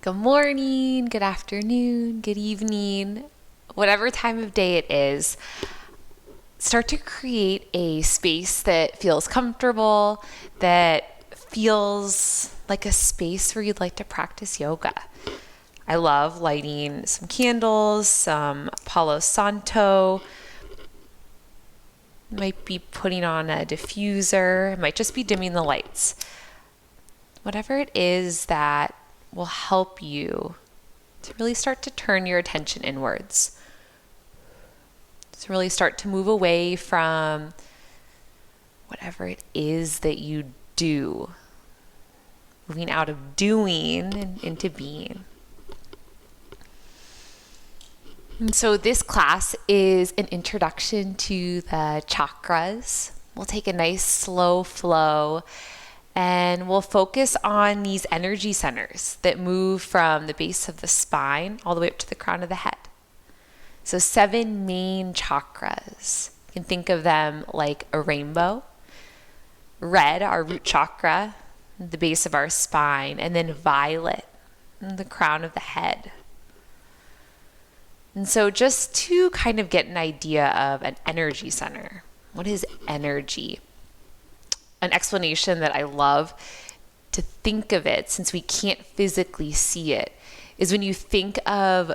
Good morning, good afternoon, good evening, whatever time of day it is. Start to create a space that feels comfortable, that feels like a space where you'd like to practice yoga. I love lighting some candles, some Palo Santo. Might be putting on a diffuser, might just be dimming the lights. Whatever it is that will help you to really start to turn your attention inwards. To really start to move away from whatever it is that you do. Moving out of doing and into being. And so this class is an introduction to the chakras. We'll take a nice slow flow and we'll focus on these energy centers that move from the base of the spine all the way up to the crown of the head. So 7 main chakras. You can think of them like a rainbow. Red, our root chakra, the base of our spine, and then violet, the crown of the head. And so just to kind of get an idea of an energy center, what is energy? An explanation that I love to think of it, since we can't physically see it, is when you think of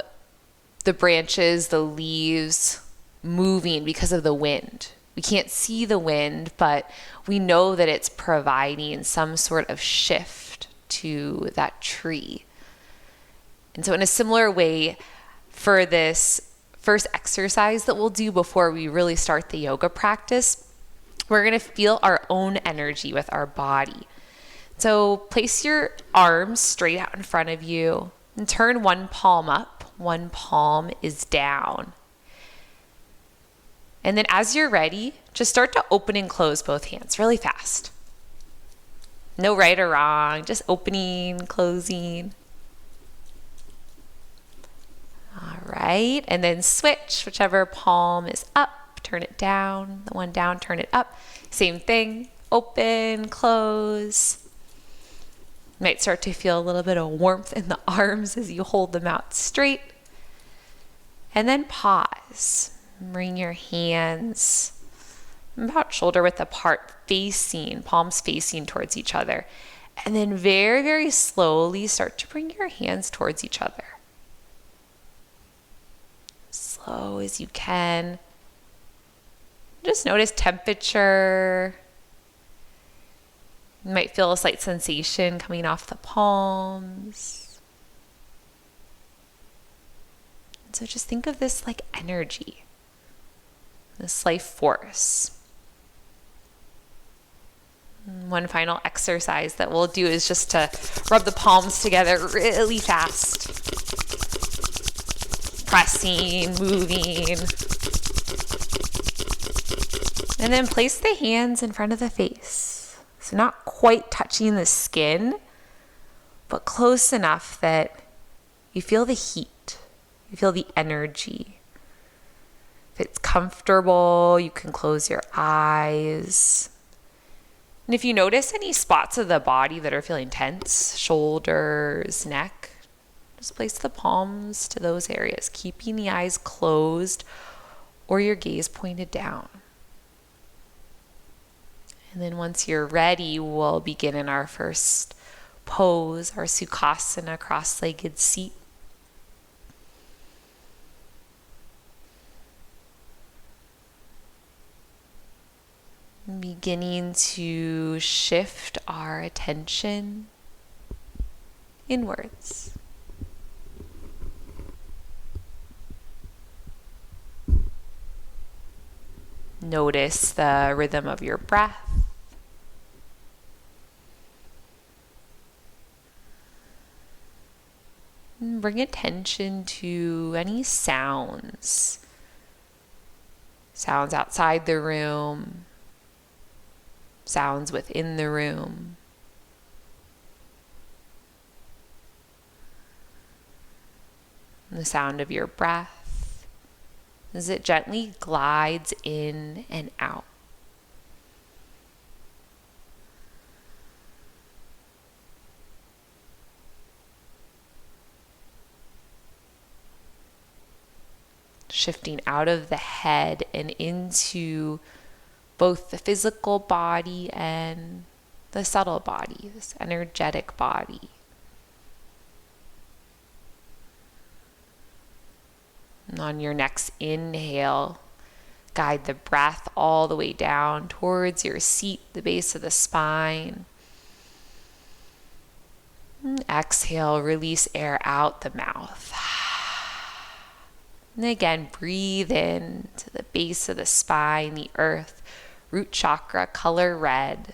the branches, the leaves moving because of the wind. We can't see the wind, but we know that it's providing some sort of shift to that tree. And so in a similar way, for this first exercise that we'll do before we really start the yoga practice, we're going to feel our own energy with our body. So place your arms straight out in front of you and turn one palm up, one palm is down. And then as you're ready, just start to open and close both hands really fast. No right or wrong, just opening, closing. All right, and then switch, whichever palm is up, turn it down, the one down, turn it up. Same thing, open, close. You might start to feel a little bit of warmth in the arms as you hold them out straight. And then pause. Bring your hands about shoulder width apart, facing, palms facing towards each other. And then very, very slowly start to bring your hands towards each other. Slow as you can. Just notice temperature. You might feel a slight sensation coming off the palms. And so just think of this like energy, this life force. And one final exercise that we'll do is just to rub the palms together really fast. Pressing, moving. And then place the hands in front of the face. So not quite touching the skin, but close enough that you feel the heat, you feel the energy. If it's comfortable, you can close your eyes. And if you notice any spots of the body that are feeling tense, shoulders, neck, just place the palms to those areas, keeping the eyes closed or your gaze pointed down. And then once you're ready, we'll begin in our first pose, our Sukhasana cross-legged seat. Beginning to shift our attention inwards. Notice the rhythm of your breath. And bring attention to any sounds. Sounds outside the room. Sounds within the room. And the sound of your breath as it gently glides in and out. shifting out of the head and into both the physical body and the subtle body, this energetic body. And on your next inhale, guide the breath all the way down towards your seat, the base of the spine. And exhale, release air out the mouth. And again, breathe in to the base of the spine, the earth, root chakra, color red.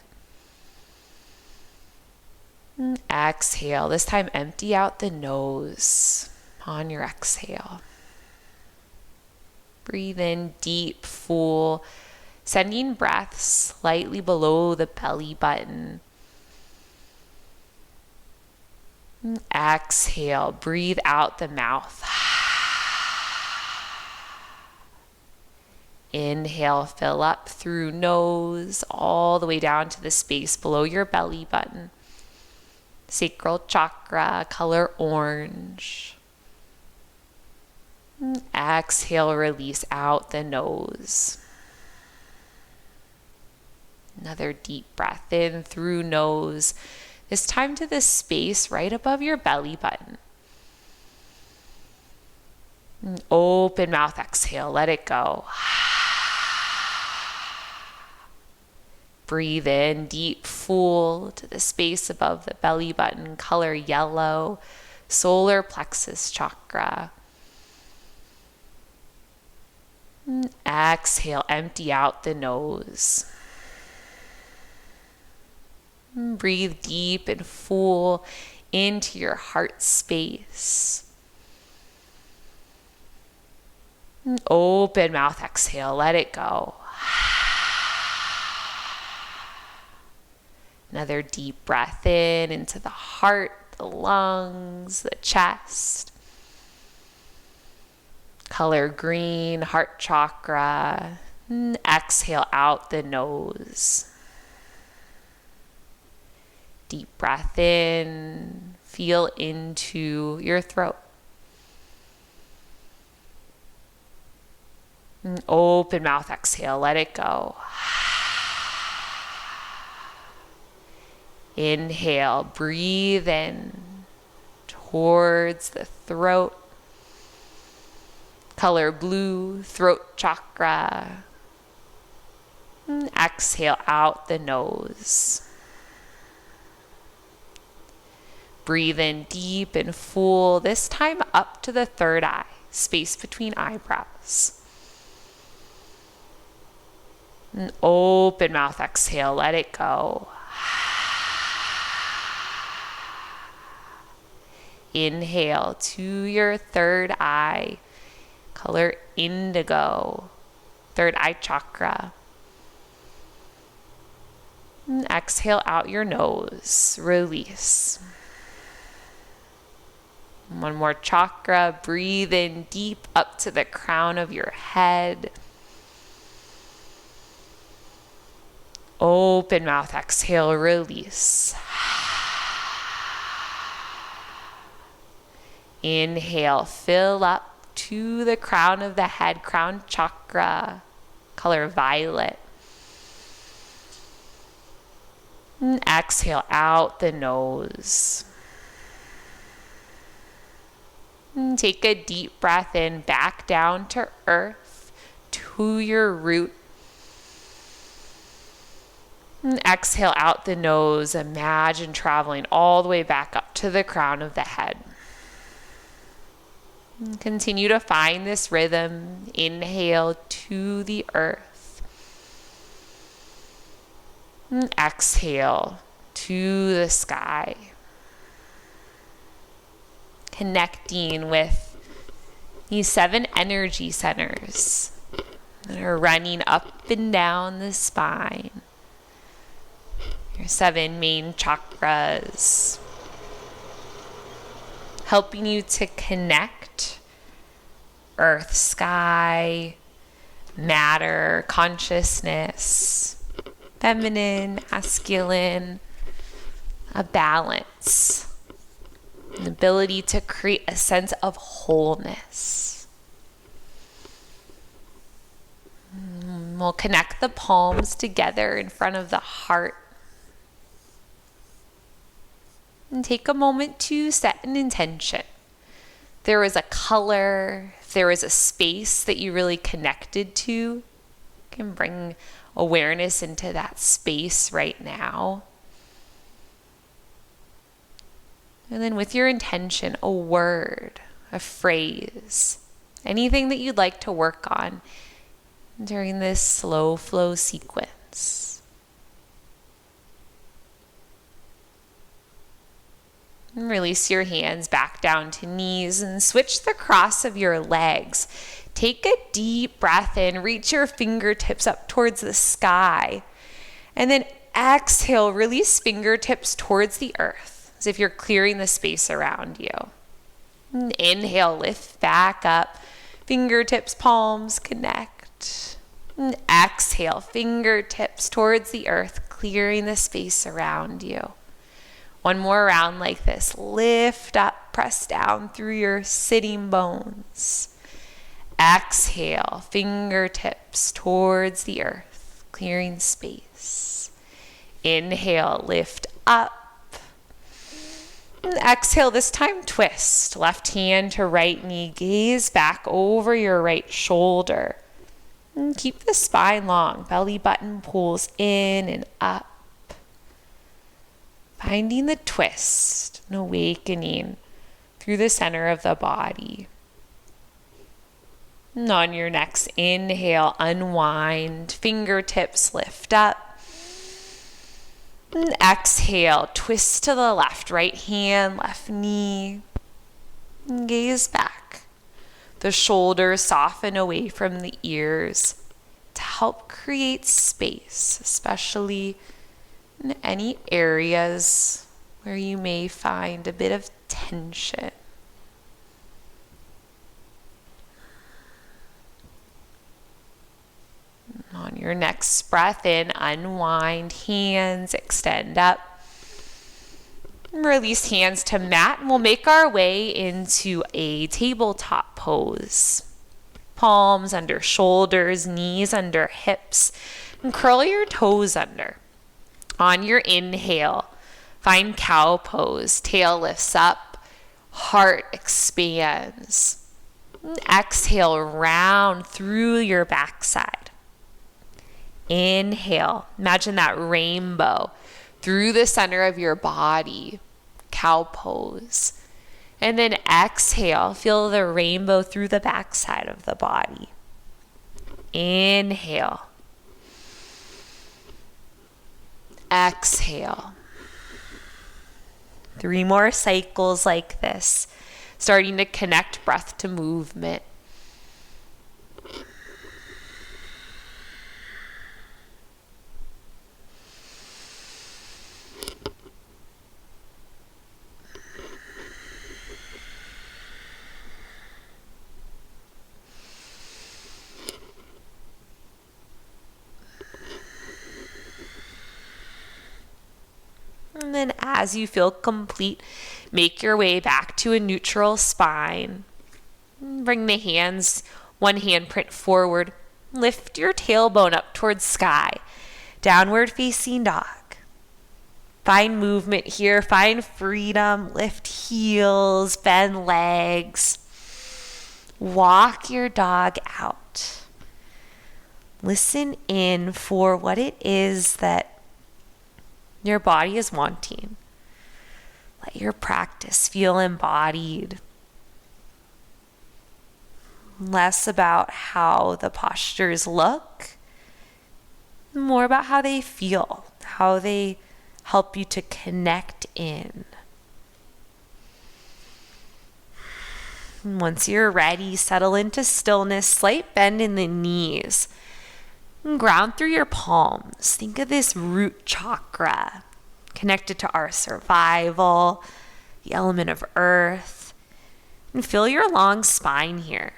And exhale, this time empty out the nose on your exhale. Breathe in deep, full, sending breath slightly below the belly button. And exhale, breathe out the mouth. Inhale, fill up through nose, all the way down to the space below your belly button. Sacral chakra, color orange. And exhale, release out the nose. Another deep breath in through nose, this time to the space right above your belly button. And open mouth, exhale, let it go. Breathe in deep, full to the space above the belly button, color yellow, solar plexus chakra. And exhale, empty out the nose. And breathe deep and full into your heart space. And open mouth, exhale, let it go. Another deep breath in into the heart, the lungs, the chest. Color green, heart chakra. And exhale out the nose. Deep breath in, feel into your throat. And open mouth, exhale, let it go. Inhale, breathe in towards the throat. Color blue, throat chakra. And exhale out the nose. Breathe in deep and full, this time up to the third eye, space between eyebrows. And open mouth, exhale, let it go. Inhale to your third eye, color indigo, third eye chakra. And exhale out your nose, release. One more chakra, breathe in deep up to the crown of your head. Open mouth, exhale, release. Inhale, fill up to the crown of the head, crown chakra, color violet. And exhale out the nose. And take a deep breath in, back down to earth, to your root. And exhale out the nose. Imagine traveling all the way back up to the crown of the head. And continue to find this rhythm. Inhale to the earth. And exhale to the sky. Connecting with these 7 energy centers that are running up and down the spine. Your 7 main chakras, helping you to connect earth, sky, matter, consciousness, feminine, masculine, a balance, an ability to create a sense of wholeness. we'll connect the palms together in front of the heart. And take a moment to set an intention. If there was a color, if there was a space that you really connected to, you can bring awareness into that space right now. And then with your intention, a word, a phrase, anything that you'd like to work on during this slow flow sequence. And release your hands back down to knees and switch the cross of your legs. Take a deep breath in, reach your fingertips up towards the sky. And then exhale, release fingertips towards the earth, as if you're clearing the space around you. And inhale, lift back up, fingertips, palms connect. And exhale, fingertips towards the earth, clearing the space around you. One more round like this. Lift up, press down through your sitting bones. Exhale, fingertips towards the earth, clearing space. Inhale, lift up. And exhale, this time twist. Left hand to right knee, gaze back over your right shoulder. And keep the spine long, belly button pulls in and up. Finding the twist and awakening through the center of the body. And on your next inhale, unwind, fingertips lift up. And exhale, twist to the left, right hand, left knee. And gaze back. The shoulders soften away from the ears to help create space, especially in any areas where you may find a bit of tension. On your next breath in, unwind, hands extend up. Release hands to mat, and we'll make our way into a tabletop pose. Palms under shoulders, knees under hips, and curl your toes under. On your inhale, find cow pose. Tail lifts up, heart expands. And exhale, round through your backside. Inhale, imagine that rainbow through the center of your body, cow pose. And then exhale, feel the rainbow through the backside of the body. Inhale. Exhale. 3 more cycles like this, starting to connect breath to movement. And then as you feel complete, make your way back to a neutral spine. Bring the hands, one hand print forward. Lift your tailbone up towards sky. Downward facing dog. Find movement here. Find freedom. Lift heels, bend legs. Walk your dog out. Listen in for what it is that your body is wanting. Let your practice feel embodied. Less about how the postures look, more about how they feel, how they help you to connect in. And once you're ready, settle into stillness, slight bend in the knees. And ground through your palms. Think of this root chakra connected to our survival, the element of earth. And feel your long spine here.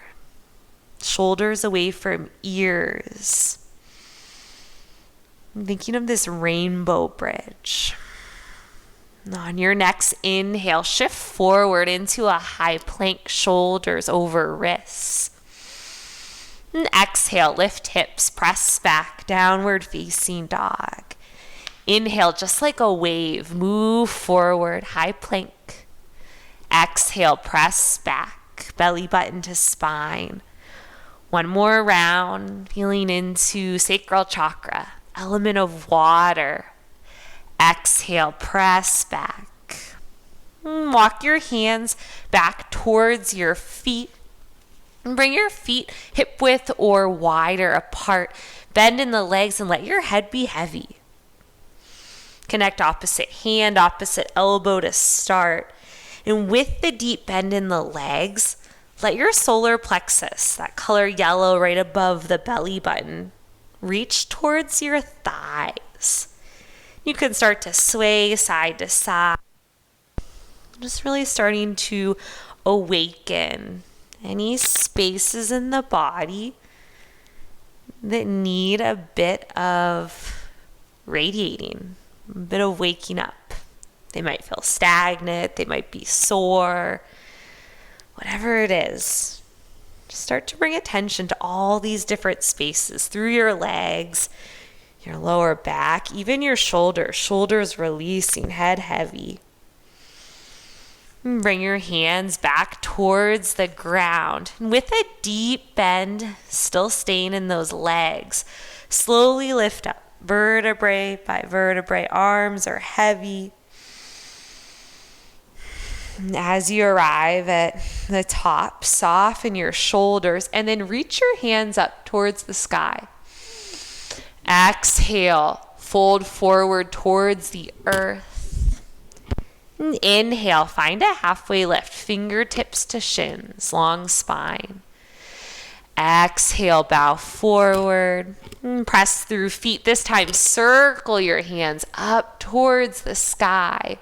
Shoulders away from ears. I'm thinking of this rainbow bridge. And on your next inhale, shift forward into a high plank, shoulders over wrists. And exhale, lift hips, press back, downward facing dog. Inhale, just like a wave, move forward, high plank. Exhale, press back, belly button to spine. One more round, feeling into sacral chakra, element of water. Exhale, press back. Walk your hands back towards your feet. And bring your feet hip width or wider apart. Bend in the legs and let your head be heavy. Connect opposite hand, opposite elbow to start. And with the deep bend in the legs, let your solar plexus, that color yellow right above the belly button, reach towards your thighs. You can start to sway side to side. Just really starting to awaken any spaces in the body that need a bit of radiating, a bit of waking up. They might feel stagnant, they might be sore, whatever it is. Just start to bring attention to all these different spaces through your legs, your lower back, even your shoulders releasing, head heavy. Bring your hands back towards the ground. And with a deep bend, still staying in those legs, slowly lift up, vertebrae by vertebrae. Arms are heavy. And as you arrive at the top, soften your shoulders and then reach your hands up towards the sky. Exhale, fold forward towards the earth. And inhale, find a halfway lift, fingertips to shins, long spine. Exhale, bow forward, press through feet. This time, circle your hands up towards the sky.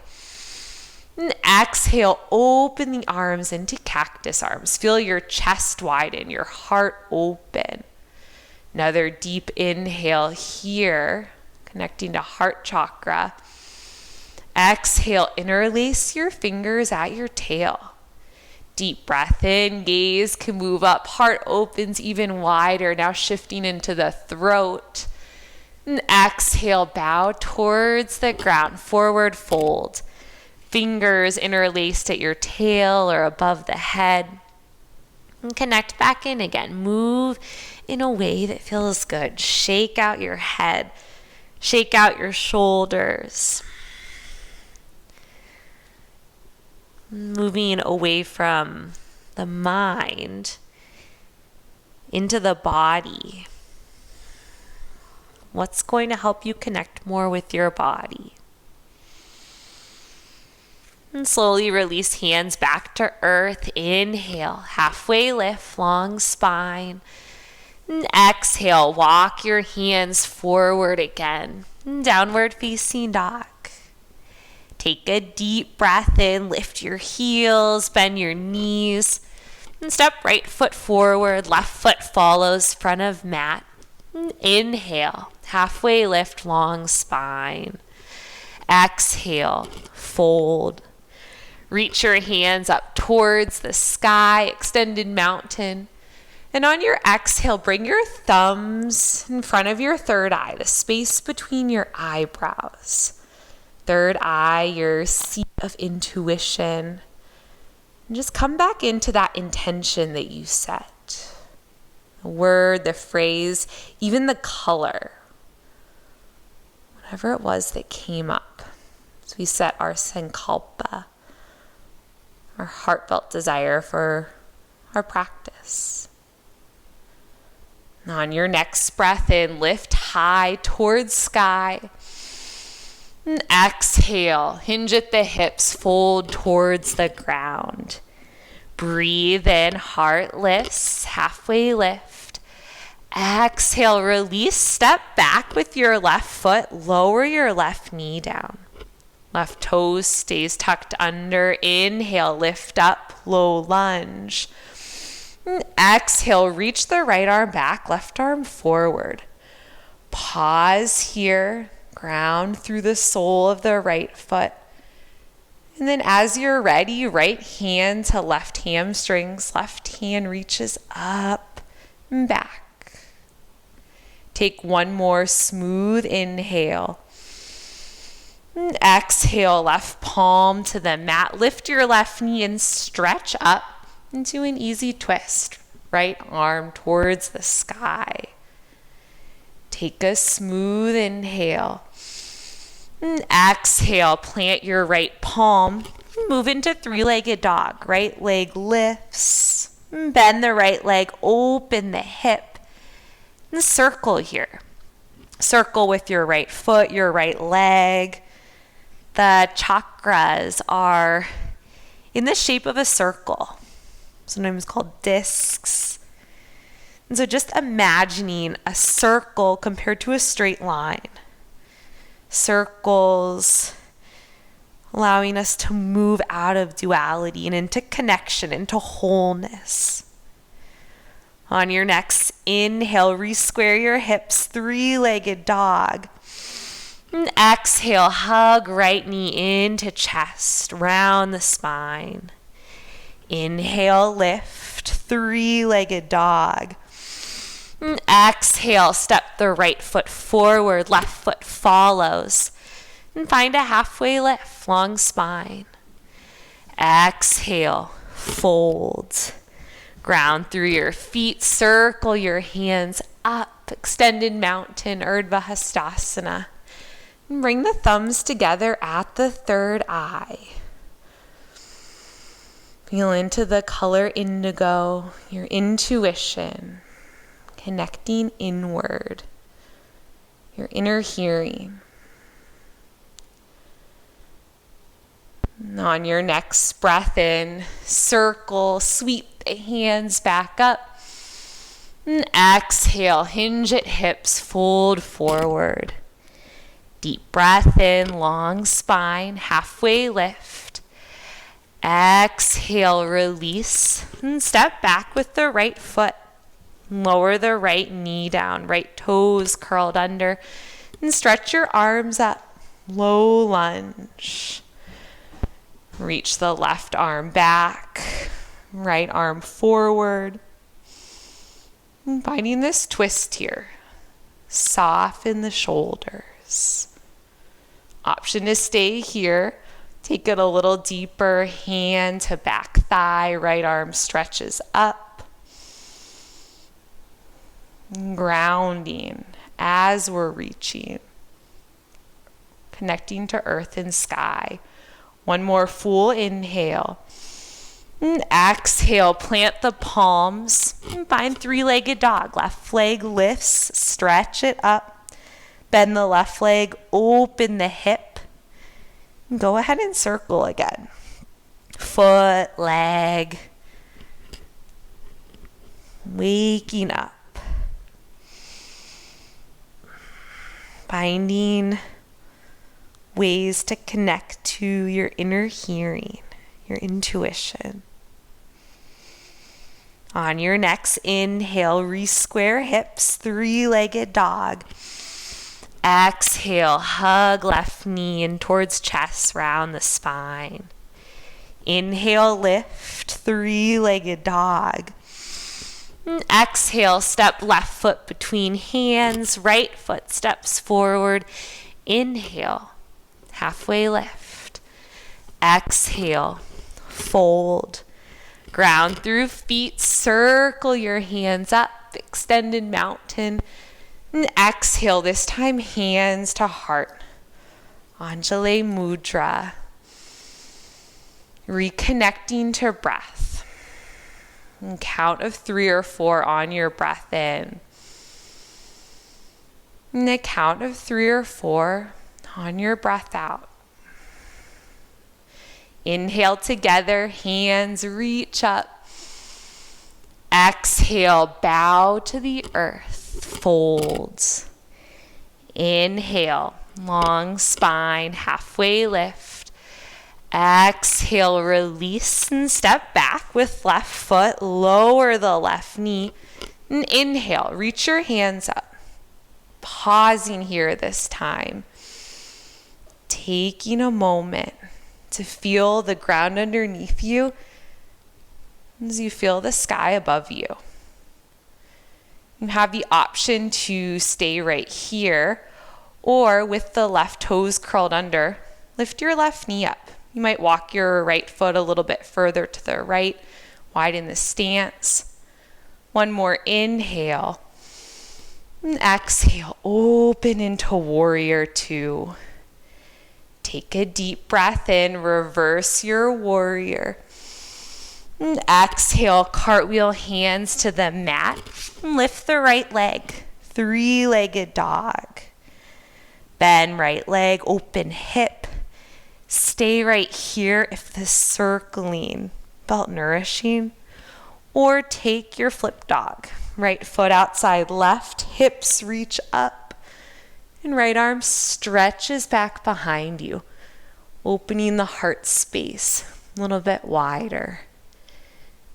And exhale, open the arms into cactus arms. Feel your chest widen, your heart open. Another deep inhale here, connecting to heart chakra. Exhale, interlace your fingers at your tail. Deep breath in, gaze can move up, heart opens even wider, now shifting into the throat. And exhale, bow towards the ground, forward fold. Fingers interlaced at your tail or above the head. And connect back in again. Move in a way that feels good. Shake out your head. Shake out your shoulders. Moving away from the mind into the body. What's going to help you connect more with your body? And slowly release hands back to earth. Inhale, halfway lift, long spine. And exhale, walk your hands forward again. Downward facing dog. Take a deep breath in, lift your heels, bend your knees, and step right foot forward, left foot follows front of mat. And inhale, halfway lift, long spine. Exhale, fold. Reach your hands up towards the sky, extended mountain. And on your exhale, bring your thumbs in front of your third eye, the space between your eyebrows. Third eye, your seat of intuition. And just come back into that intention that you set. The word, the phrase, even the color. Whatever it was that came up. So we set our sankalpa, our heartfelt desire for our practice. And on your next breath in, lift high towards sky. And exhale, hinge at the hips, fold towards the ground. Breathe in, heart lifts, halfway lift. Exhale, release, step back with your left foot, lower your left knee down. Left toes stays tucked under. Inhale, lift up, low lunge. And exhale, reach the right arm back, left arm forward. Pause here. Ground through the sole of the right foot. And then as you're ready, right hand to left hamstrings. Left hand reaches up, and back. Take one more smooth inhale. And exhale, left palm to the mat. Lift your left knee and stretch up into an easy twist. Right arm towards the sky. Take a smooth inhale. And exhale, plant your right palm. Move into three-legged dog. Right leg lifts. Bend the right leg, open the hip. And circle here. Circle with your right foot, your right leg. The chakras are in the shape of a circle, sometimes called discs. And so just imagining a circle compared to a straight line. Circles allowing us to move out of duality and into connection, into wholeness. On your next inhale, re-square your hips, three-legged dog. And exhale, hug right knee into chest, round the spine. Inhale, lift, three-legged dog. And exhale, step the right foot forward, left foot follows. And find a halfway lift, long spine. Exhale, fold. Ground through your feet, circle your hands up, extended mountain, Urdhva Hastasana. And bring the thumbs together at the third eye. Feel into the color indigo, your intuition, connecting inward, your inner hearing. And on your next breath in, circle, sweep the hands back up. And exhale, hinge at hips, fold forward. Deep breath in, long spine, halfway lift. Exhale, release, and step back with the right foot. Lower the right knee down, right toes curled under, and stretch your arms up. Low lunge. Reach the left arm back, right arm forward. And finding this twist here. Soften the shoulders. Option to stay here. Take it a little deeper, hand to back thigh, right arm stretches up. Grounding as we're reaching. Connecting to earth and sky. One more full inhale. And exhale, plant the palms. And find three-legged dog. Left leg lifts, stretch it up. Bend the left leg, open the hip. And go ahead and circle again. Foot, leg. Waking up. Finding ways to connect to your inner hearing, your intuition. On your next inhale, re-square hips, three-legged dog. Exhale, hug left knee in towards chest, round the spine. Inhale, lift, three-legged dog. And exhale, step left foot between hands, right foot steps forward. Inhale, halfway lift. Exhale, fold. Ground through feet, circle your hands up, extended mountain. And exhale, this time hands to heart. Anjali Mudra. Reconnecting to breath. And count of 3 or 4 on your breath in. And the count of 3 or 4 on your breath out. Inhale together, hands reach up. Exhale, bow to the earth, folds. Inhale, long spine, halfway lift. Exhale, release and step back with left foot, lower the left knee. And inhale, reach your hands up. Pausing here this time. Taking a moment to feel the ground underneath you as you feel the sky above you. You have the option to stay right here, or with the left toes curled under, lift your left knee up. You might walk your right foot a little bit further to the right, widen the stance. One more inhale. And exhale, open into warrior two. Take a deep breath in, reverse your warrior. And exhale, cartwheel hands to the mat. And lift the right leg, three-legged dog. Bend right leg, open hip. Stay right here if the circling felt nourishing. Or take your flip dog. Right foot outside left, hips reach up. And right arm stretches back behind you, opening the heart space a little bit wider.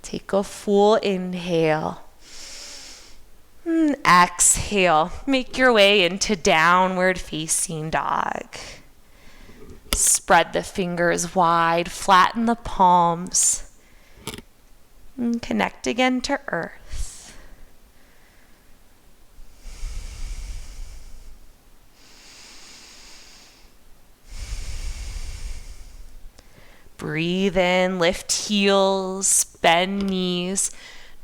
Take a full inhale. And exhale. Make your way into downward facing dog. Spread the fingers wide, flatten the palms. And connect again to earth. Breathe in, lift heels, bend knees,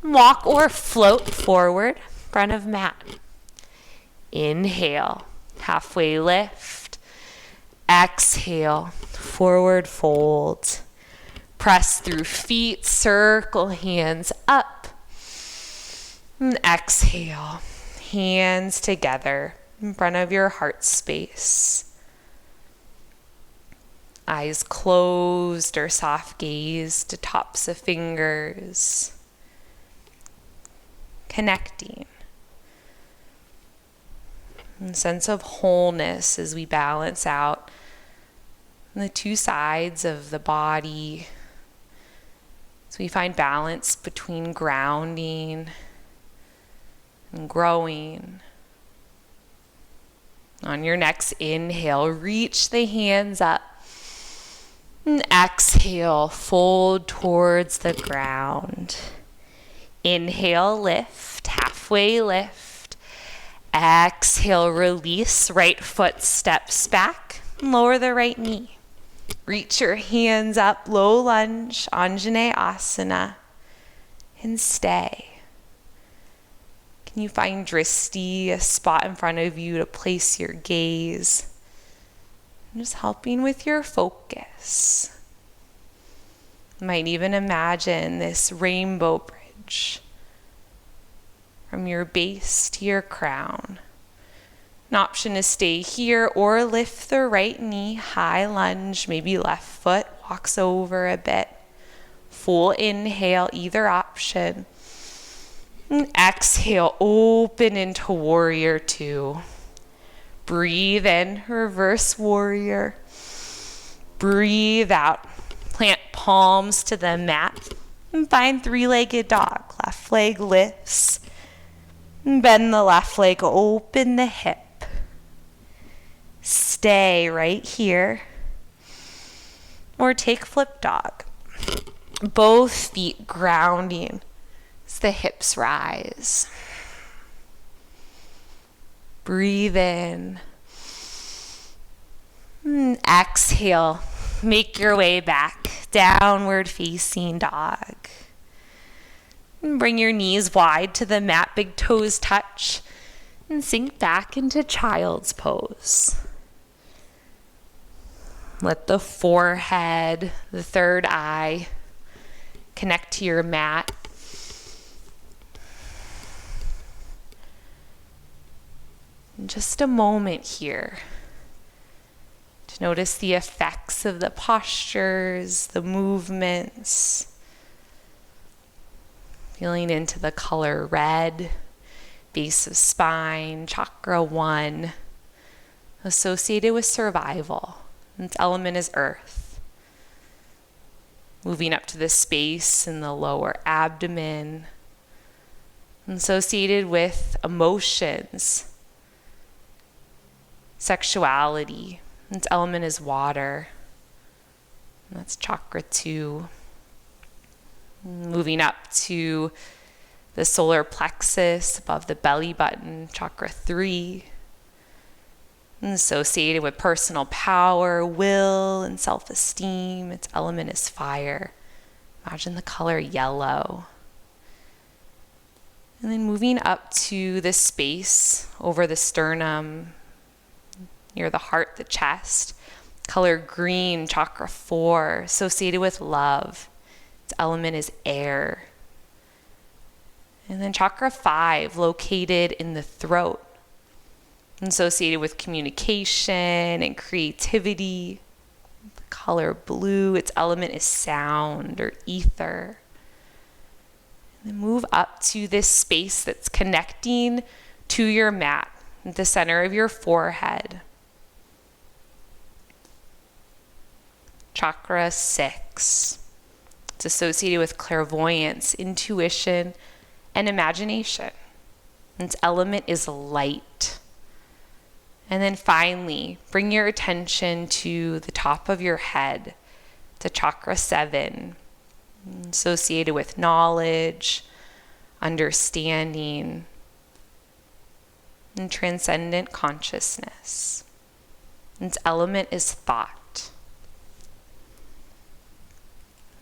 walk or float forward, front of mat. Inhale, halfway lift. Exhale, forward fold. Press through feet, circle hands up. And exhale, hands together in front of your heart space. Eyes closed or soft gaze to tops of fingers. Connecting. And sense of wholeness as we balance out the two sides of the body. So we find balance between grounding and growing. On your next inhale, reach the hands up. And exhale, fold towards the ground. Inhale, lift, halfway lift. Exhale, release, right foot steps back. Lower the right knee. Reach your hands up, low lunge, Anjaneyasana, and stay. Can you find Drishti, a spot in front of you to place your gaze? Just helping with your focus. You might even imagine this rainbow bridge from your base to your crown. An option to stay here or lift the right knee, high lunge, maybe left foot walks over a bit. Full inhale, either option. And exhale, open into warrior two. Breathe in, reverse warrior. Breathe out. Plant palms to the mat and find three-legged dog. Left leg lifts. And bend the left leg, open the hip. Stay right here. Or take flip dog. Both feet grounding as the hips rise. Breathe in. And exhale. Make your way back. Downward facing dog. And bring your knees wide to the mat. Big toes touch. And sink back into child's pose. Let the forehead, the third eye, connect to your mat. Just a moment here to notice the effects of the postures, the movements. Feeling into the color red, base of spine, chakra 1, associated with survival. Its element is earth. Moving up to the space in the lower abdomen, associated with emotions. Sexuality, its element is water. And that's chakra 2. Moving up to the solar plexus above the belly button, chakra 3, and associated with personal power, will, and self-esteem. Its element is fire. Imagine the color yellow. And then moving up to the space over the sternum, near the heart, the chest, color green, chakra 4, associated with love. Its element is air. And then chakra 5, located in the throat, associated with communication and creativity. The color blue, its element is sound or ether. And then move up to this space that's connecting to your mat, at the center of your forehead. Chakra 6. It's associated with clairvoyance, intuition, and imagination. Its element is light. And then finally, bring your attention to the top of your head, to chakra 7, associated with knowledge, understanding, and transcendent consciousness. Its element is thought.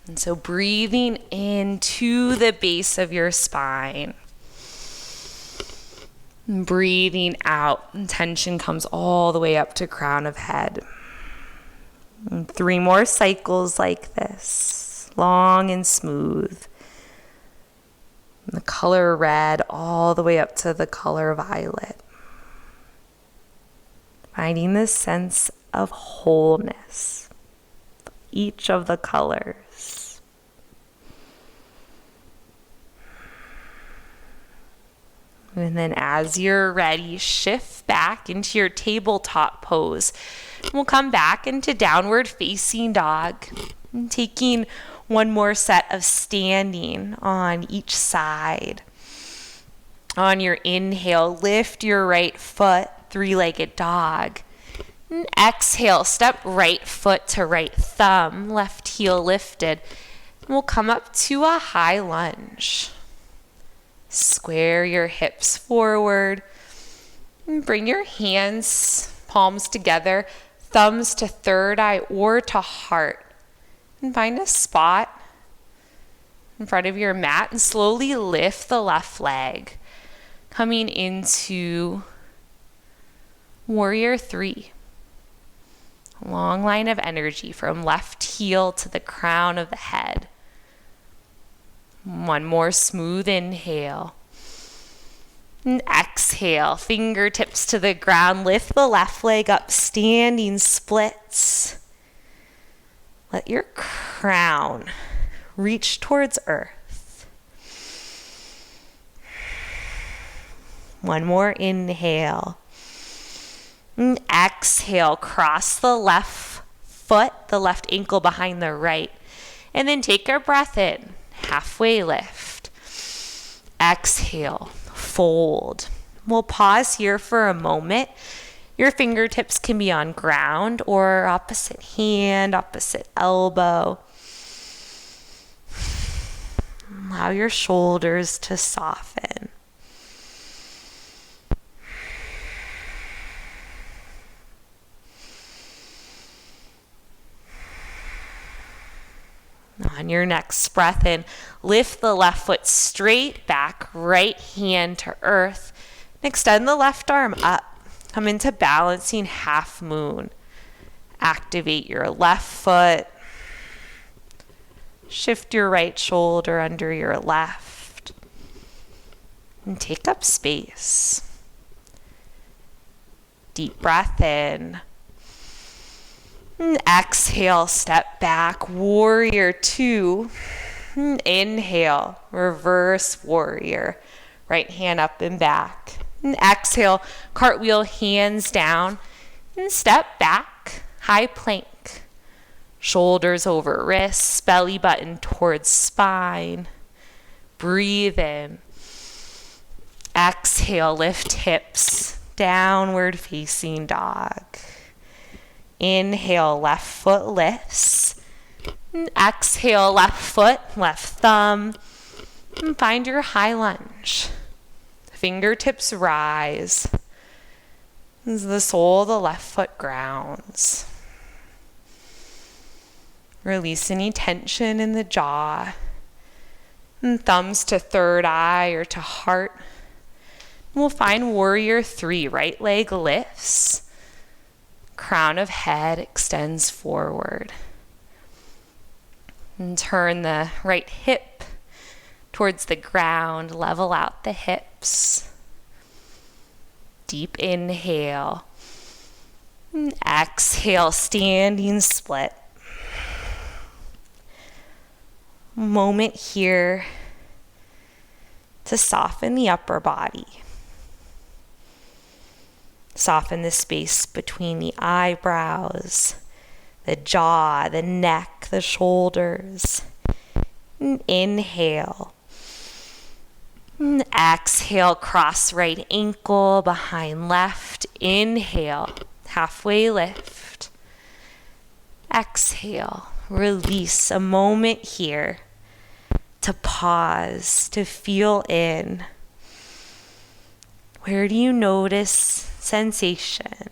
And so breathing into the base of your spine. And breathing out, and tension comes all the way up to crown of head. And 3 more cycles like this, long and smooth. And the color red all the way up to the color violet. Finding this sense of wholeness, each of the colors. And then as you're ready, shift back into your tabletop pose. We'll come back into downward facing dog, and taking one more set of standing on each side. On your inhale, lift your right foot, 3-legged dog. And exhale, step right foot to right thumb, left heel lifted. And we'll come up to a high lunge. Square your hips forward. And bring your hands, palms together, thumbs to third eye or to heart. And find a spot in front of your mat and slowly lift the left leg. Coming into warrior 3. Long line of energy from left heel to the crown of the head. One more smooth inhale. And exhale, fingertips to the ground. Lift the left leg up, standing splits. Let your crown reach towards earth. One more inhale. And exhale, cross the left foot, the left ankle behind the right. And then take a breath in. Halfway lift. Exhale, fold. We'll pause here for a moment. Your fingertips can be on ground or opposite hand, opposite elbow. Allow your shoulders to soften. On your next breath in, lift the left foot straight back, right hand to earth. And extend the left arm up. Come into balancing half moon. Activate your left foot. Shift your right shoulder under your left. And take up space. Deep breath in. And exhale, step back, warrior 2. And inhale, reverse warrior. Right hand up and back. And exhale, cartwheel, hands down. And step back, high plank. Shoulders over wrists, belly button towards spine. Breathe in. Exhale, lift hips, downward facing dog. Inhale, left foot lifts. And exhale, left foot, left thumb. And find your high lunge. Fingertips rise as the sole of the left foot grounds. Release any tension in the jaw. And thumbs to third eye or to heart. We'll find warrior 3. Right leg lifts. Crown of head extends forward. And turn the right hip towards the ground. Level out the hips. Deep inhale. And exhale, standing split. Moment here to soften the upper body. Soften the space between the eyebrows, the jaw, the neck, the shoulders. And inhale. And exhale, cross right ankle behind left. Inhale, halfway lift. Exhale, release. A moment here to pause, to feel in. Where do you notice sensation?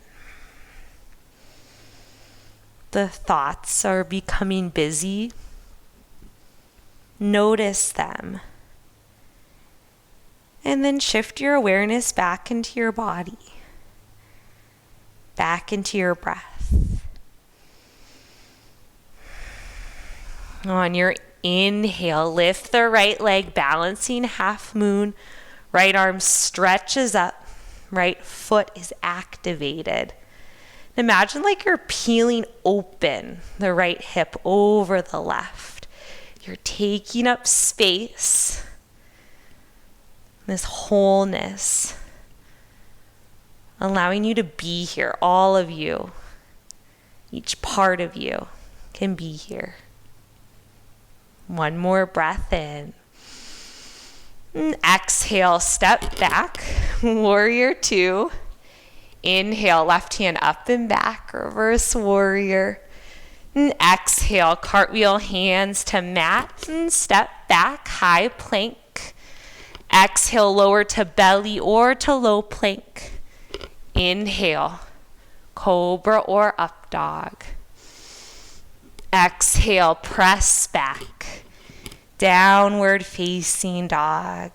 The thoughts are becoming busy. Notice them. And then shift your awareness back into your body, back into your breath. On your inhale, lift the right leg, balancing half moon. Right arm stretches up. Right foot is activated. Imagine like you're peeling open the right hip over the left. You're taking up space. This wholeness. Allowing you to be here. All of you. Each part of you can be here. One more breath in. And exhale, step back. Warrior 2. Inhale, left hand up and back. Reverse warrior. And exhale, cartwheel hands to mat. And step back, high plank. Exhale, lower to belly or to low plank. Inhale, cobra or up dog. Exhale, press back. Downward facing dog.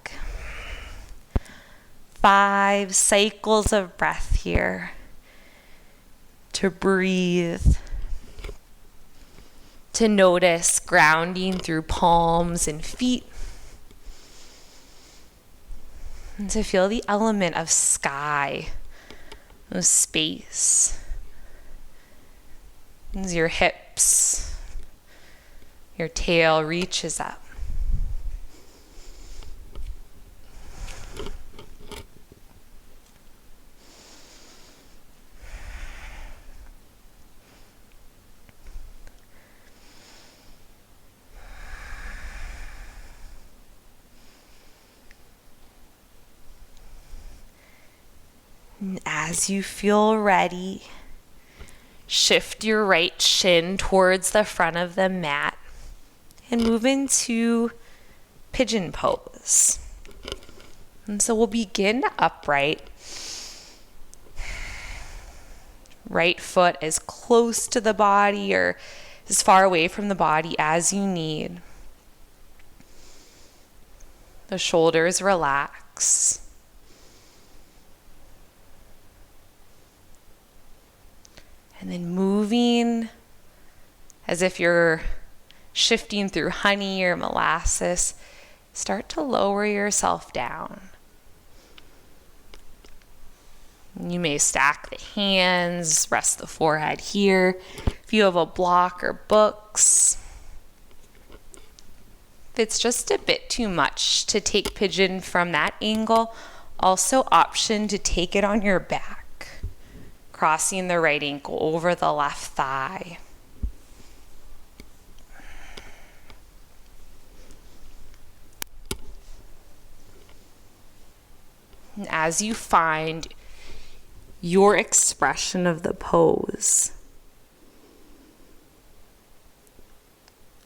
5 cycles of breath here to breathe, to notice grounding through palms and feet, and to feel the element of sky, of space, as your hips, your tail reaches up. And as you feel ready, shift your right shin towards the front of the mat and move into pigeon pose. And so we'll begin upright. Right foot as close to the body or as far away from the body as you need. The shoulders relax. And then moving as if you're shifting through honey or molasses, start to lower yourself down. You may stack the hands, rest the forehead here. If you have a block or books, if it's just a bit too much to take pigeon from that angle, also option to take it on your back. Crossing the right ankle over the left thigh. And as you find your expression of the pose,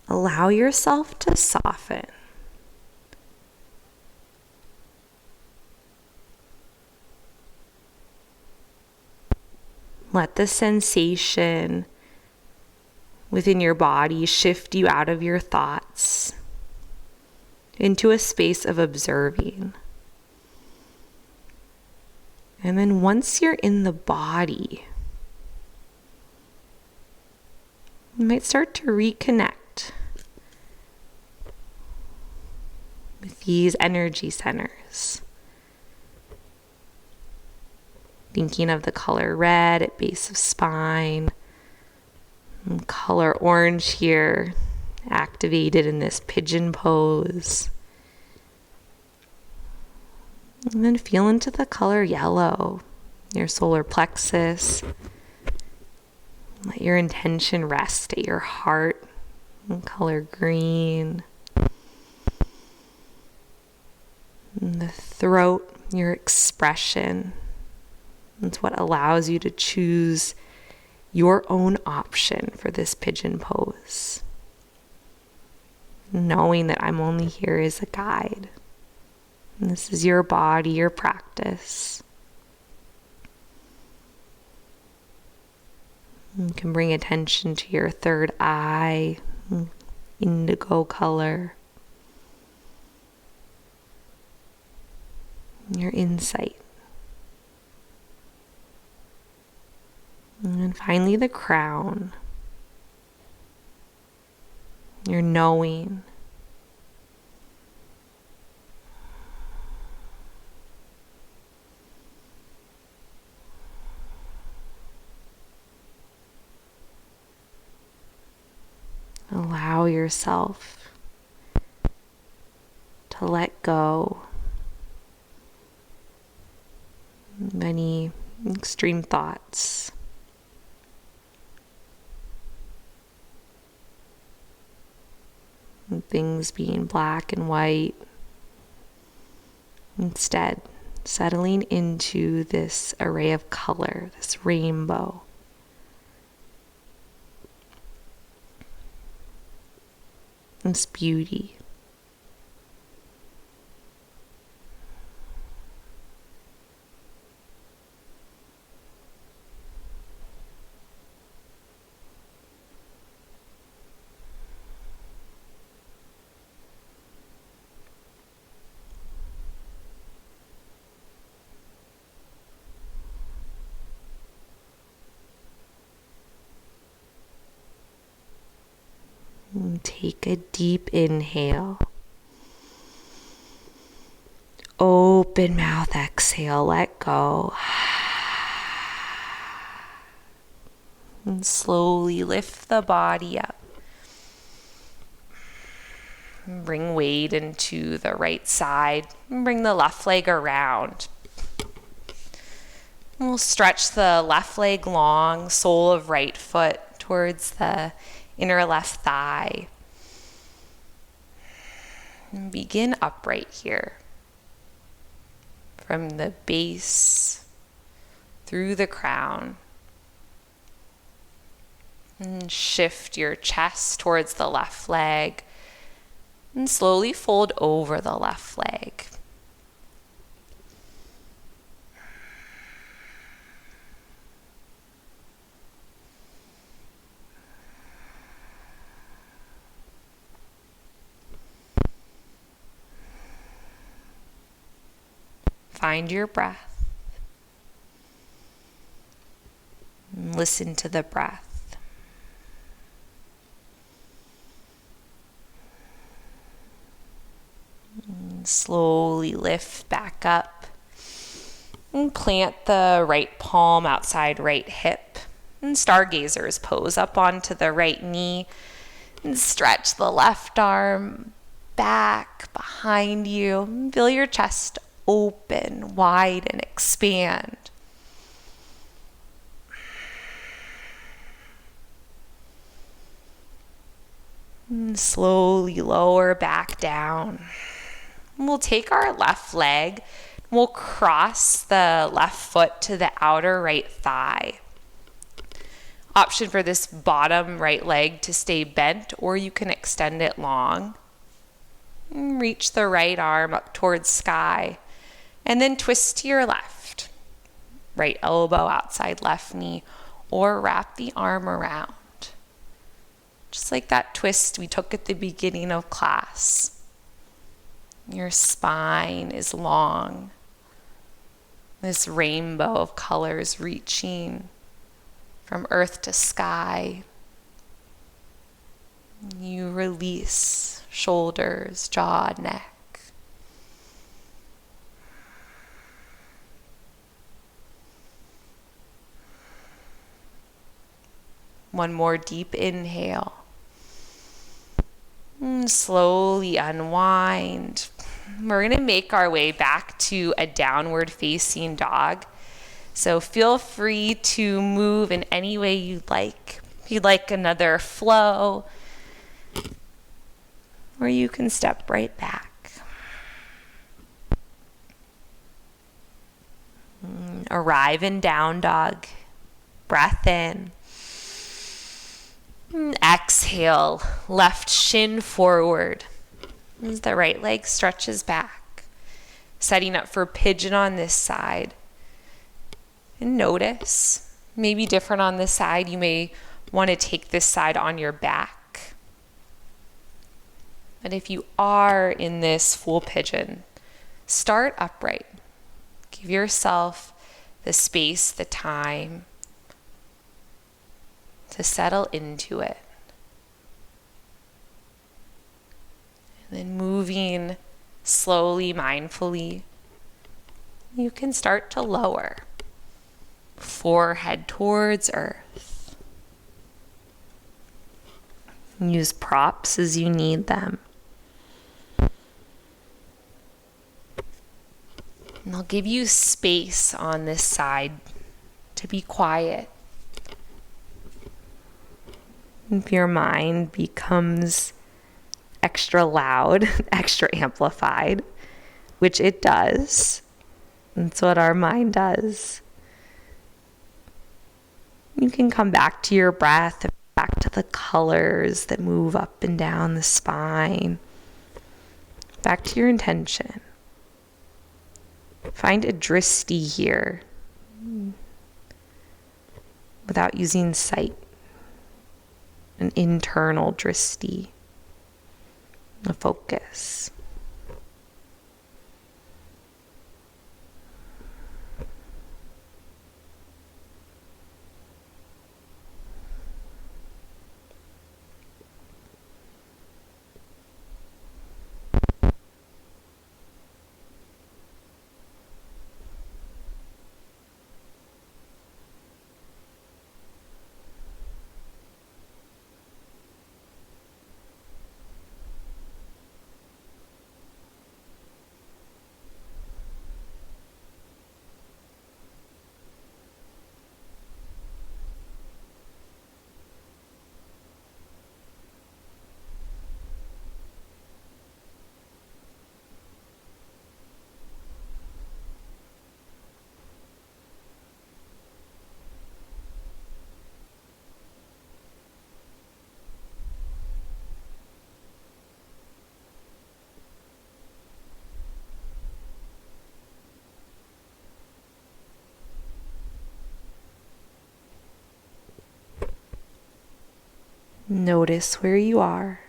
allow yourself to soften. Let the sensation within your body shift you out of your thoughts into a space of observing. And then once you're in the body, you might start to reconnect with these energy centers. Thinking of the color red at base of spine, and color orange here, activated in this pigeon pose. And then feel into the color yellow, your solar plexus. Let your intention rest at your heart, and color green. And the throat, your expression. It's what allows you to choose your own option for this pigeon pose. Knowing that I'm only here as a guide. And this is your body, your practice. You can bring attention to your third eye, indigo color. Your insight. And then finally the crown. Your knowing. Allow yourself to let go of any extreme thoughts. And things being black and white. Instead, settling into this array of color, this rainbow. This beauty. And take a deep inhale. Open mouth, exhale, let go. And slowly lift the body up. Bring weight into the right side. And bring the left leg around. And we'll stretch the left leg long, sole of right foot towards the inner left thigh. And begin upright here. From the base through the crown. And shift your chest towards the left leg. And slowly fold over the left leg. Find your breath. And listen to the breath. And slowly lift back up. And plant the right palm outside right hip. And stargazer's pose up onto the right knee. And stretch the left arm back behind you. Feel your chest open, wide, and expand. And slowly lower back down. And we'll take our left leg, we'll cross the left foot to the outer right thigh. Option for this bottom right leg to stay bent, or you can extend it long. And reach the right arm up towards sky. And then twist to your left. Right elbow outside left knee. or wrap the arm around. Just like that twist we took at the beginning of class. Your spine is long. This rainbow of colors reaching from earth to sky. You release shoulders, jaw, neck. One more deep inhale. And slowly unwind. We're going to make our way back to a downward facing dog. So feel free to move in any way you'd like. If you'd like another flow, or you can step right back. Arrive in down dog. Breath in. Exhale, left shin forward. As the right leg stretches back. Setting up for pigeon on this side. And notice, maybe different on this side. You may want to take this side on your back. But if you are in this full pigeon, start upright. Give yourself the space, the time to settle into it. And then moving slowly, mindfully, you can start to lower. Forehead towards earth. Use props as you need them. And I'll give you space on this side to be quiet. If your mind becomes extra loud, extra amplified, which it does, that's what our mind does, you can come back to your breath, back to the colors that move up and down the spine, back to your intention. Find a drishti here without using sight. An internal drishti, a focus. Notice where you are.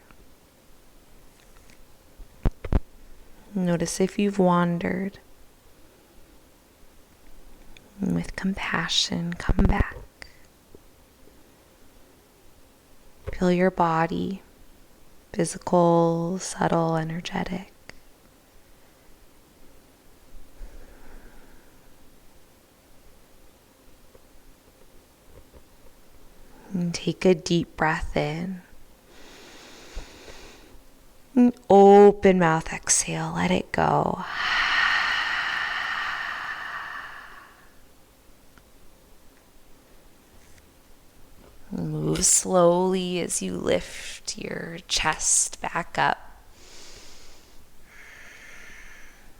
Notice if you've wandered. And with compassion, come back. Feel your body, physical, subtle, energetic. And take a deep breath in. And open mouth exhale, let it go. Move slowly as you lift your chest back up.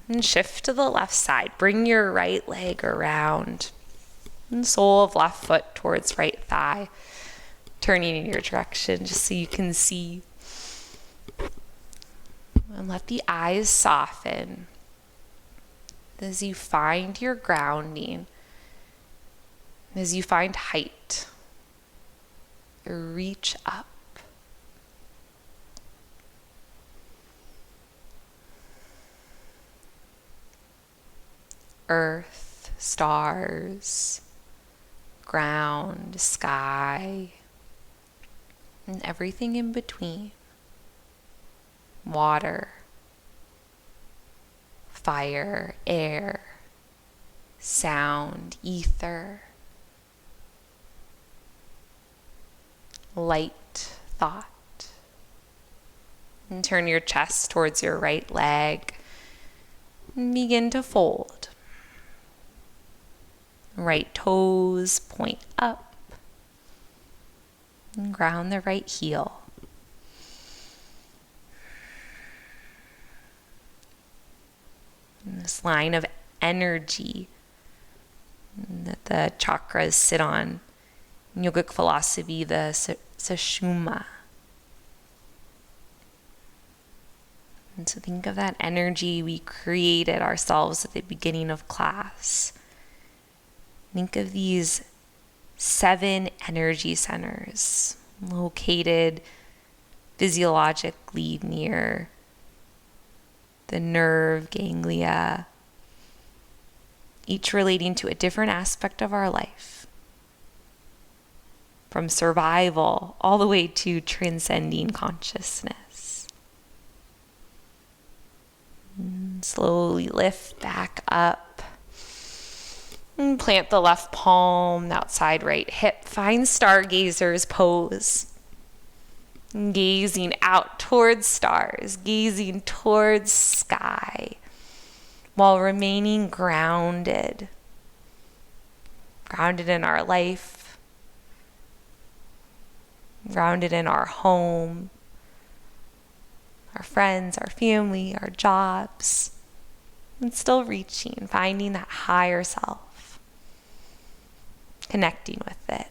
And shift to the left side. Bring your right leg around. And sole of left foot towards right thigh. Turning in your direction just so you can see. And let the eyes soften as you find your grounding As you find height, reach up. Earth, stars, ground, sky, and everything in between. Water, fire, air, sound, ether, light, thought. And turn your chest towards your right leg and begin to fold. Right toes point up and ground the right heel. And this line of energy that the chakras sit on, in yogic philosophy, the sushumna. And so think of that energy we created ourselves at the beginning of class. Think of these 7 energy centers located physiologically near the nerve ganglia, each relating to a different aspect of our life, from survival all the way to transcending consciousness. And slowly lift back up. And plant the left palm outside right hip. Find stargazer's pose. Gazing out towards stars, gazing towards sky, while remaining grounded. Grounded in our life, grounded in our home, our friends, our family, our jobs, and still reaching, finding that higher self. Connecting with it.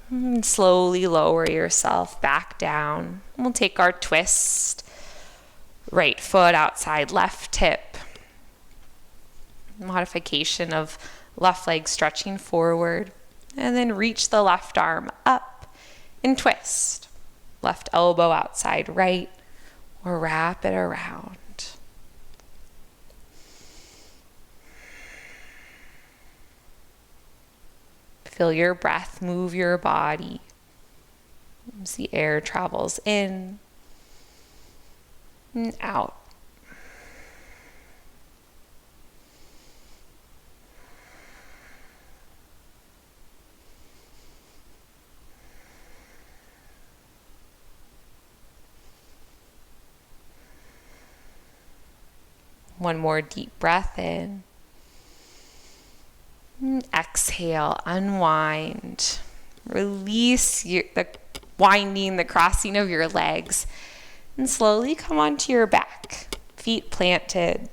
And slowly lower yourself back down. We'll take our twist. Right foot outside left hip. Modification of left leg stretching forward. And then reach the left arm up and twist. Left elbow outside right, or wrap it around. Feel your breath move your body as the air travels in and out. One more deep breath in. Exhale, unwind. Release the winding, the crossing of your legs. And slowly come onto your back, feet planted.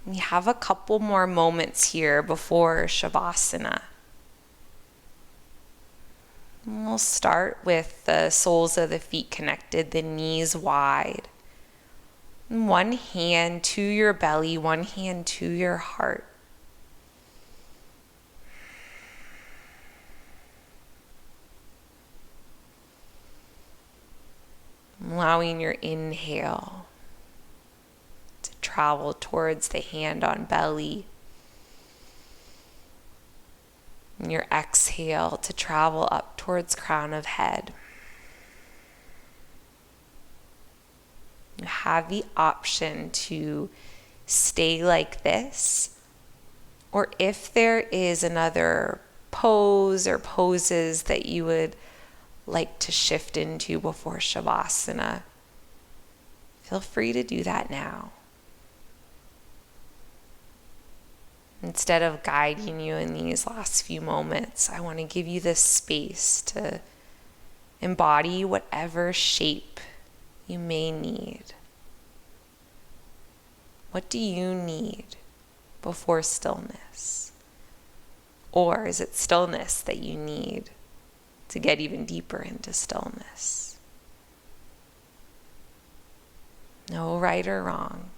We have a couple more moments here before Shavasana. And we'll start with the soles of the feet connected, the knees wide. One hand to your belly, one hand to your heart. Allowing your inhale to travel towards the hand on belly. And your exhale to travel up towards crown of head. You have the option to stay like this, or if there is another pose or poses that you would like to shift into before Shavasana, feel free to do that now. Instead of guiding you in these last few moments, I want to give you this space to embody whatever shape you may need. What do you need before stillness? Or is it stillness that you need to get even deeper into stillness? No right or wrong.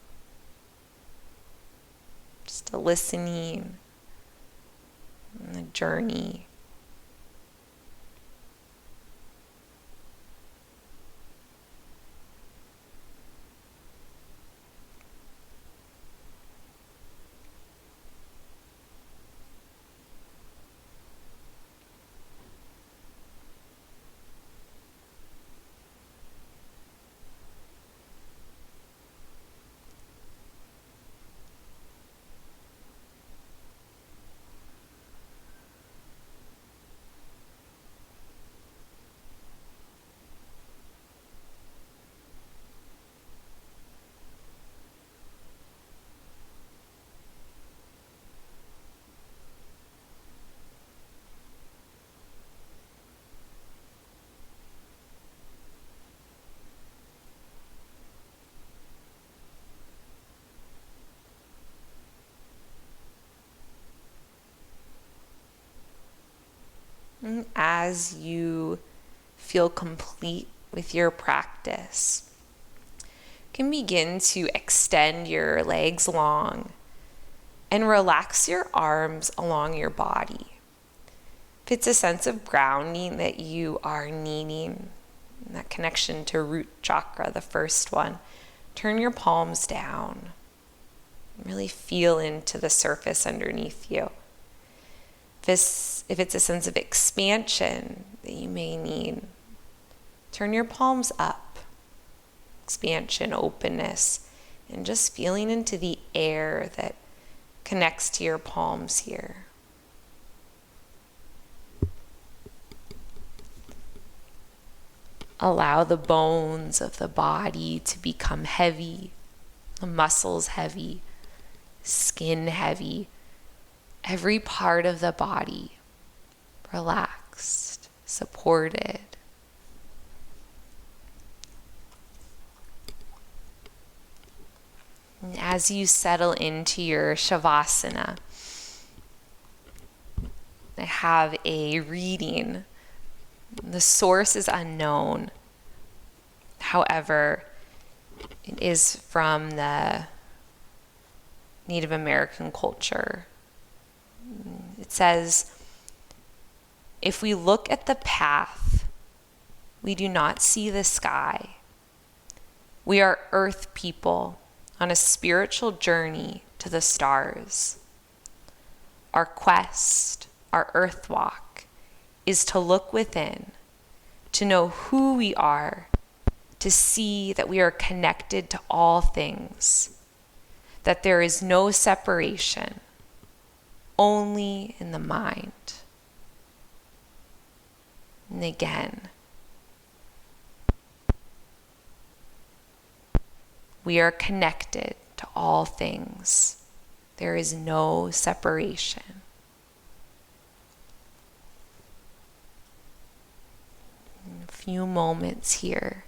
to listening, and a journey. And as you feel complete with your practice, you can begin to extend your legs long and relax your arms along your body. If it's a sense of grounding that you are needing, that connection to root chakra, the first one, turn your palms down. Really feel into the surface underneath you. If it's a sense of expansion that you may need, turn your palms up. Expansion, openness, and just feeling into the air that connects to your palms here. Allow the bones of the body to become heavy, the muscles heavy, skin heavy, every part of the body relaxed, supported. And as you settle into your Shavasana, I have a reading. The source is unknown. However, it is from the Native American culture. It says, if we look at the path, we do not see the sky. We are earth people on a spiritual journey to the stars. Our quest, our earth walk, is to look within, to know who we are, to see that we are connected to all things, that there is no separation, only in the mind. And again, we are connected to all things. There is no separation. A few moments here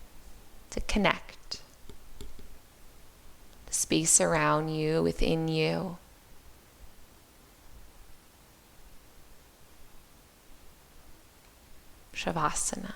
to connect. The space around you, within you. Shavasana.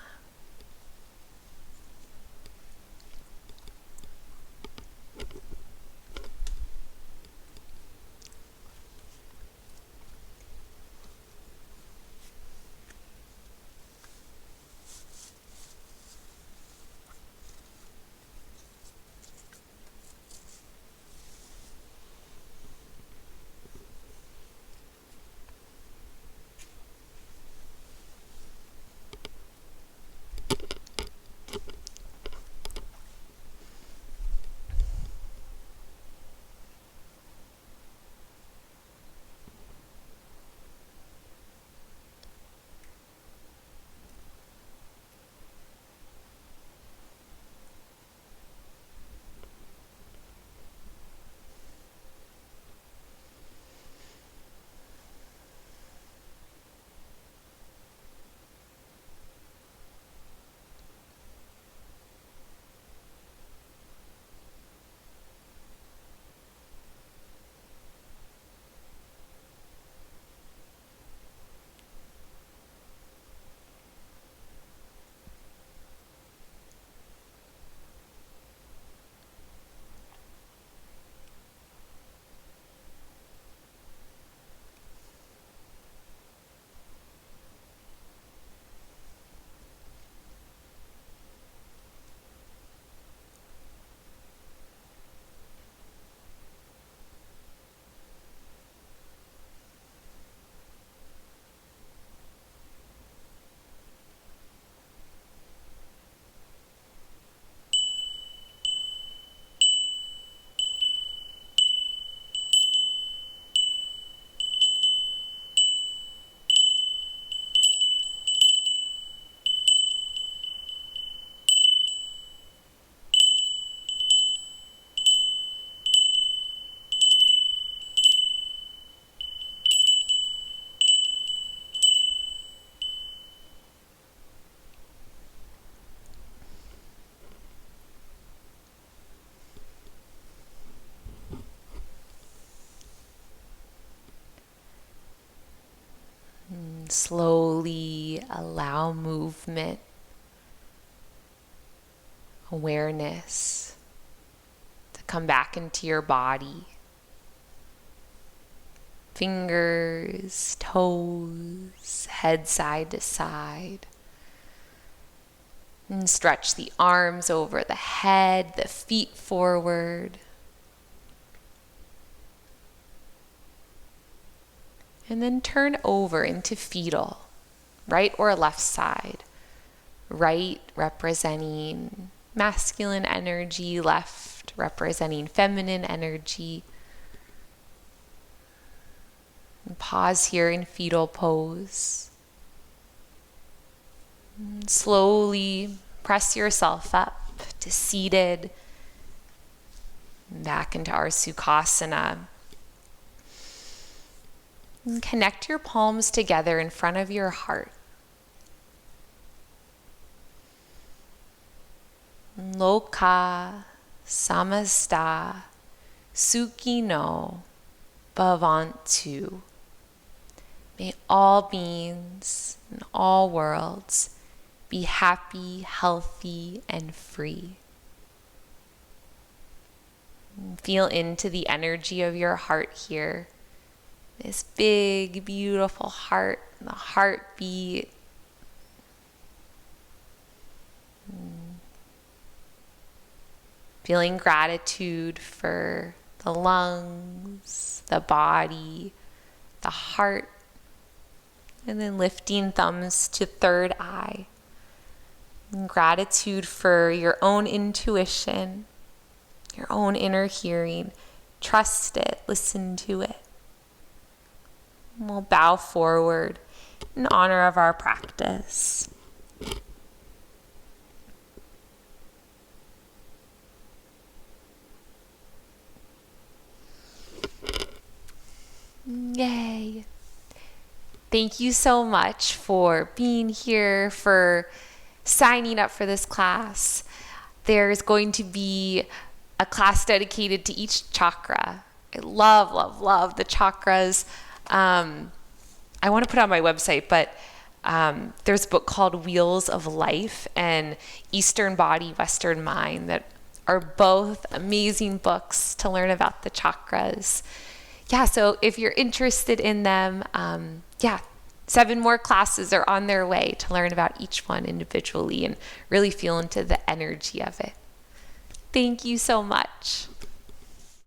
Slowly allow movement, awareness to come back into your body. Fingers, toes, head side to side. And stretch the arms over the head, the feet forward. And then turn over into fetal, right or left side. Right representing masculine energy, left representing feminine energy. And pause here in fetal pose. And slowly press yourself up to seated, back into our Sukhasana. And connect your palms together in front of your heart. Loka samasta sukhino bhavantu. May all beings in all worlds be happy, healthy, and free. Feel into the energy of your heart here. This big, beautiful heart, the heartbeat. Feeling gratitude for the lungs, the body, the heart, and then lifting thumbs to third eye. And gratitude for your own intuition, your own inner hearing. Trust it, listen to it. And we'll bow forward in honor of our practice. Yay. Thank you so much for being here, for signing up for this class. There's going to be a class dedicated to each chakra. I love, love, love the chakras. I want to put it on my website, but there's a book called Wheels of Life and Eastern Body, Western Mind that are both amazing books to learn about the chakras. Yeah, so if you're interested in them, 7 more classes are on their way to learn about each one individually and really feel into the energy of it. Thank you so much.